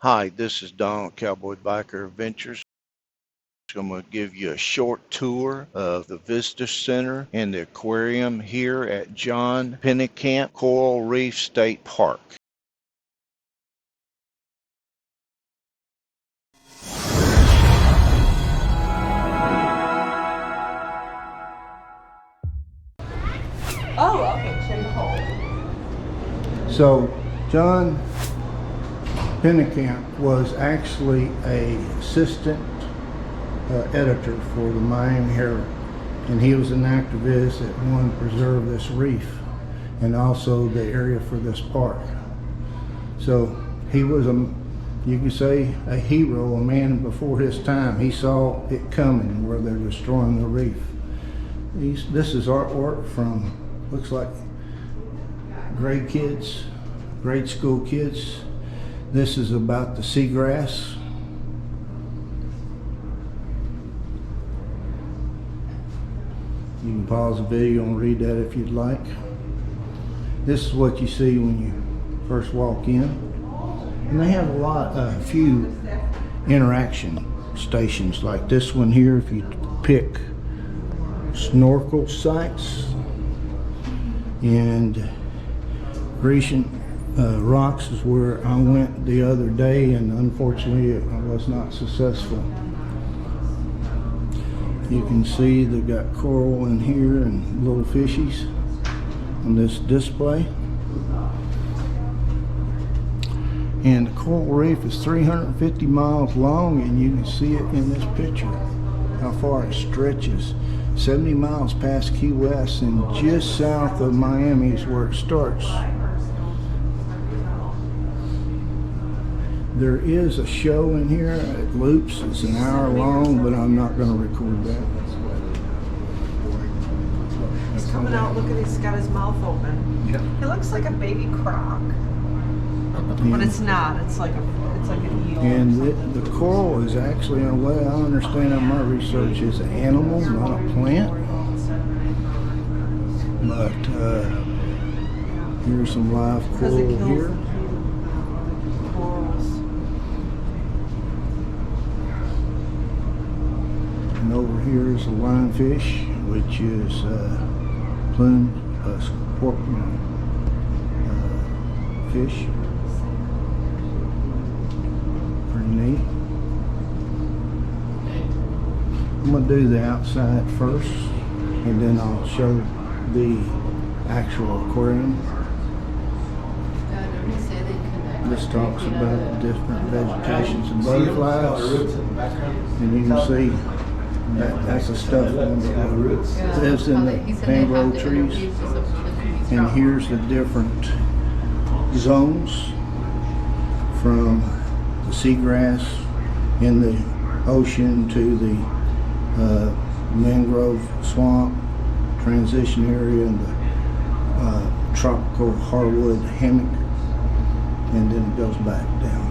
Hi, this is Donald, Cowboy Biker Adventures. I'm going to give you a short tour of the Visitor Center and the aquarium here at John Pennekamp Coral Reef State Park. Oh, okay, show you the hole. So, John Pennekamp was actually an assistant editor for the Miami Herald, and he was an activist that wanted to preserve this reef and also the area for this park. So he was you could say a hero, a man before his time. He saw it coming where they're destroying the reef. This is artwork from, looks like grade school kids. This is about the seagrass. You can pause the video and read that if you'd like. This is what you see when you first walk in. And they have a few interaction stations like this one here. If you pick snorkel sites and Grecian Rocks is where I went the other day, and unfortunately I was not successful. You can see they've got coral in here and little fishies on this display. And the coral reef is 350 miles long, and you can see it in this picture how far it stretches. 70 miles past Key West, and just south of Miami is where it starts. There is a show in here at Loops. It's an hour long, but I'm not going to record that. He's coming out, look at, he's got his mouth open. Yeah. He looks like a baby croc. But it's not, it's like an eel. And the coral is actually, in a way I understand in my research, is an animal, not a plant. But here's some live coral here. And over here is a lionfish, which is plume scorpion fish. Pretty neat. I'm going to do the outside first, and then I'll show the actual aquarium. This talks about the different vegetations and butterflies, and you can see that's the stuff that lives in the mangrove trees. And here's the different zones from the seagrass in the ocean to the mangrove swamp transition area and the tropical hardwood hammock, and then it goes back down.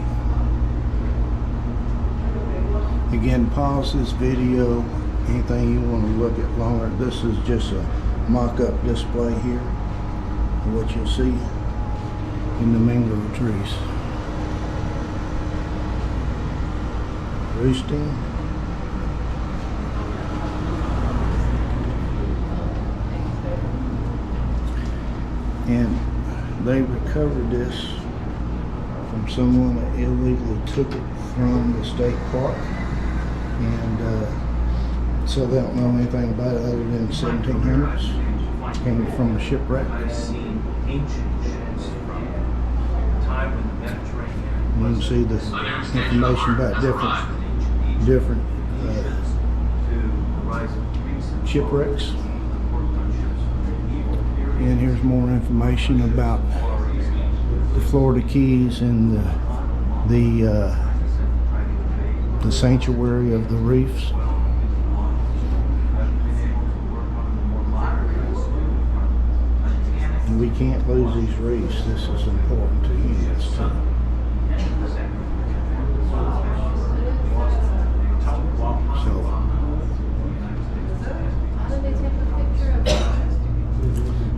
Again, pause this video, anything you want to look at longer. This is just a mock-up display here of what you'll see in the mangrove trees. Roosting. And they recovered this from someone that illegally took it from the state park, and so they don't know anything about it other than the 1700s. Came from a shipwreck. You can see the information about different shipwrecks. And here's more information about the Florida Keys and the sanctuary of the reefs. And we can't lose these reefs. This is important to humans too.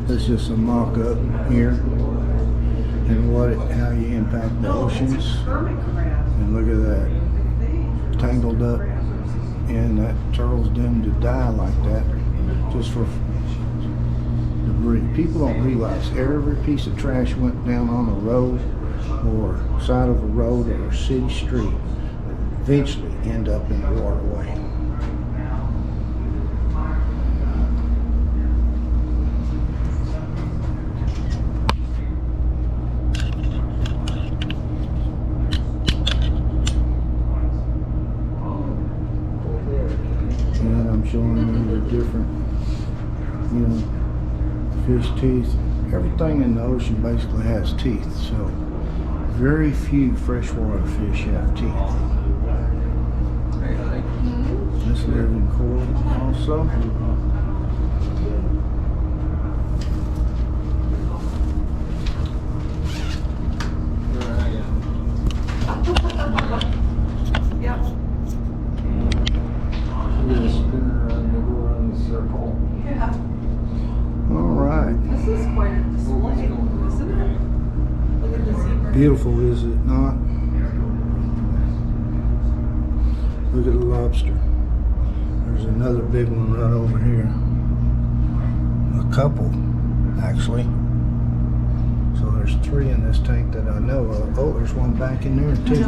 This is just a mock-up here. and how you impact the oceans. And look at that, tangled up, and that turtle's doomed to die like that, just for debris. People don't realize every piece of trash went down on a road or side of a road or a city street eventually end up in the waterway. And I'm showing you the different, fish teeth. Everything in the ocean basically has teeth, so very few freshwater fish have teeth. This live in coral also. Yep. Yeah. All right. This is quite a display, isn't it? Look at the zebra. Beautiful, is it not? Look at the lobster. There's another big one right over here. A couple, actually. So there's 3 in this tank that I know of. Oh, there's one back in there too,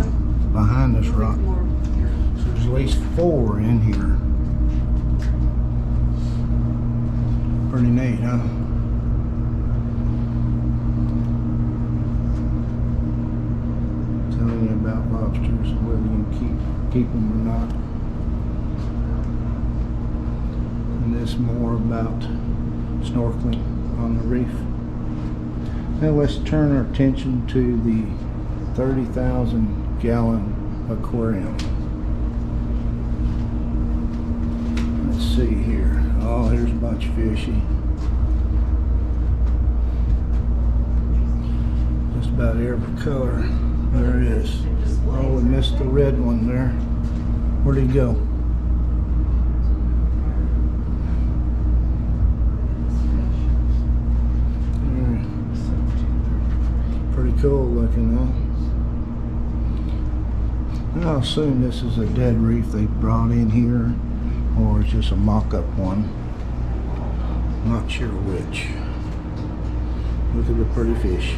behind this rock. So there's at least 4 in here. Pretty neat, huh? Telling you about lobsters, whether you can keep them or not. And this more about snorkeling on the reef. Now let's turn our attention to the 30,000 gallon aquarium. Let's see here. Oh, here's a bunch of fishy. Just about every color there is. Oh, we missed the red one there. Where'd he go? Pretty cool looking, huh? I'll assume this is a dead reef they brought in here, or it's just a mock-up one. Not sure which. Look at the pretty fish.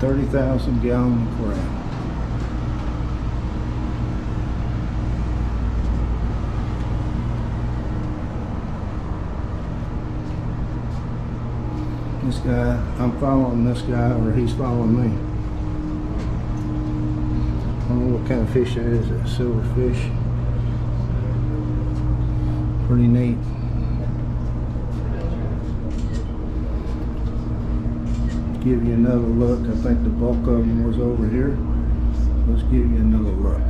30,000 gallon aquarium. This guy, I'm following this guy, or he's following me. I don't know what kind of fish that is, that silver fish. Pretty neat. Give you another look. I think the bulk of them was over here. Let's give you another look.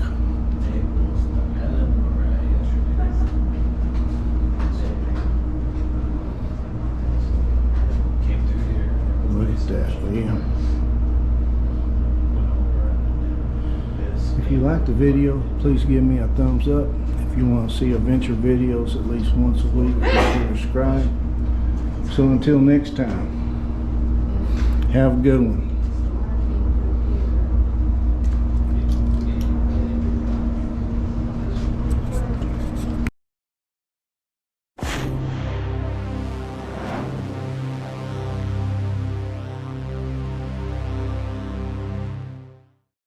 Look at that, Liam. If you like the video, please give me a thumbs up. If you want to see adventure videos at least once a week, subscribe. So until next time, have a good one.